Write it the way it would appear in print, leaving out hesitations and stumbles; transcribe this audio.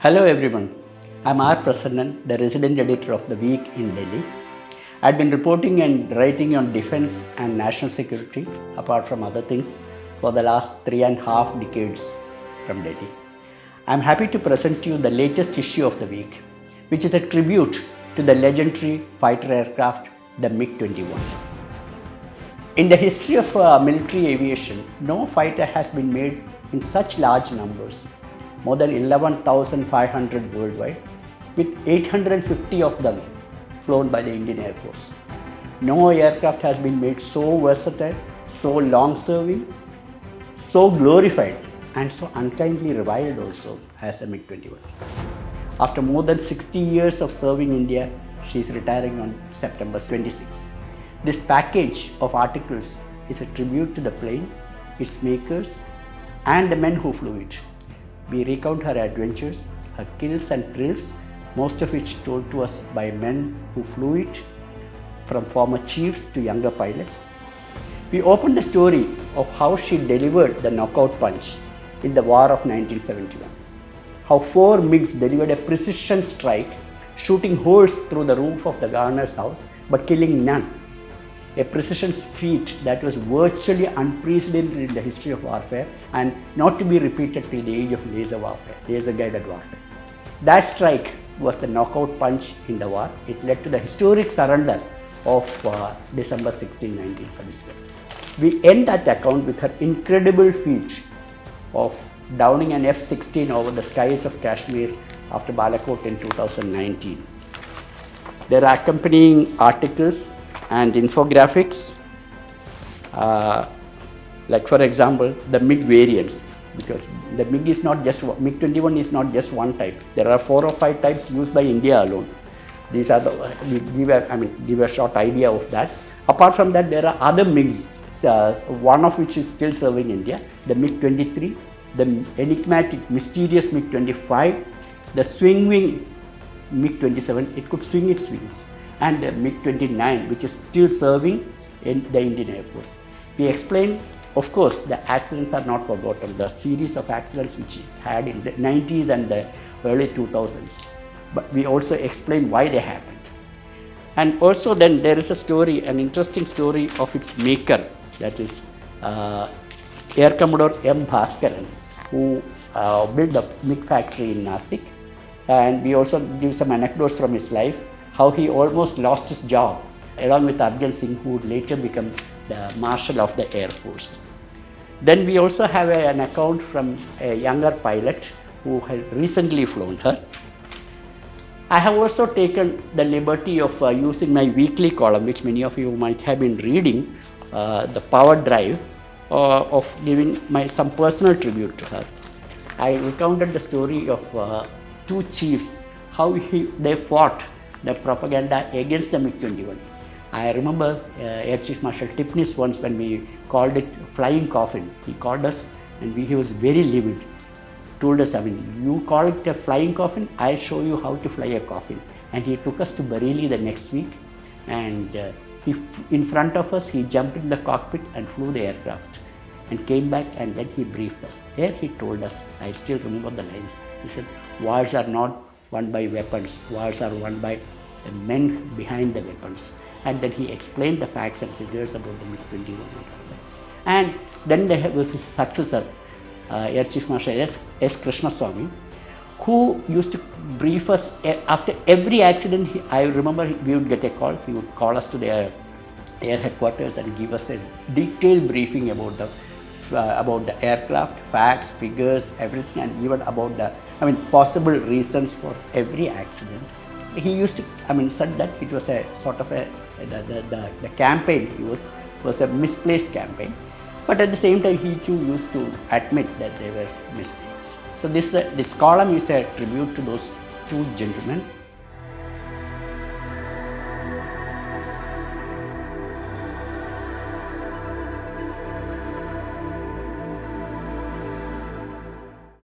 Hello everyone, I'm R. Prasannan, the resident editor of The Week in Delhi. I've been reporting and writing on defense and national security, apart from other things, for the last 3.5 decades from Delhi. I'm happy to present to you the latest issue of The Week, which is a tribute to the legendary fighter aircraft, the MiG-21. In the history of military aviation, no fighter has been made in such large numbers, more than 11,500 worldwide, with 850 of them flown by the Indian Air Force. No aircraft has been made so versatile, so long-serving, so glorified, and so unkindly reviled also as the MiG-21. After more than 60 years of serving India, she is retiring on September 26. This package of articles is a tribute to the plane, its makers, and the men who flew it. We recount her adventures, her kills and thrills, most of which told to us by men who flew it, from former chiefs to younger pilots. We open the story of how she delivered the knockout punch in the War of 1971. How 4 MiGs delivered a precision strike, shooting holes through the roof of the governor's house but killing none. A precision feat that was virtually unprecedented in the history of warfare and not to be repeated till the age of laser warfare, laser-guided warfare. That strike was the knockout punch in the war. It led to the historic surrender of December 16, 1971. We end that account with her incredible feat of downing an F-16 over the skies of Kashmir after Balakot in 2019. There are accompanying articles and infographics, like for example the MiG variants, because the MiG is not just MiG-21 is not just one type. There are 4 or 5 types used by India alone. These are we give a short idea of that. Apart from that, there are other MiGs, one of which is still serving India, the MiG-23, the enigmatic, mysterious MiG-25, the swing wing MiG-27. It could swing its wings. And the MiG-29, which is still serving in the Indian Air Force. We explain, of course, the accidents are not forgotten, the series of accidents which it had in the 90s and the early 2000s. But we also explain why they happened. And also then there is a story, an interesting story of its maker, that is Air Commodore M. Bhaskaran, who built the MiG factory in Nasik. And we also give some anecdotes from his life, how he almost lost his job, along with Arjun Singh, who would later become the Marshal of the Air Force. Then we also have an account from a younger pilot who had recently flown her. I have also taken the liberty of using my weekly column, which many of you might have been reading, the Power Drive, of giving some personal tribute to her. I recounted the story of 2 chiefs, how they fought the propaganda against the MiG-21. I remember Air Chief Marshal Tipnis once, when we called it flying coffin. He called us and he was very livid. Told us, you call it a flying coffin, I'll show you how to fly a coffin. And he took us to Bareilly the next week, and in front of us he jumped in the cockpit and flew the aircraft and came back, and then he briefed us. There he told us, I still remember the lines. He said, wars are not won by weapons, wars are won by the men behind the weapons. And then he explained the facts and figures about the MiG-21 and all that. And then there was his successor, Air Chief Marshal S. Krishnaswamy, who used to brief us after every accident. I remember we would get a call. He would call us to the air headquarters and give us a detailed briefing about the aircraft, facts, figures, everything, and even about the possible reasons for every accident. He used to said that it was a sort of the campaign was a misplaced campaign, but at the same time he too used to admit that they were mistakes. So this column is a tribute to those 2 gentlemen.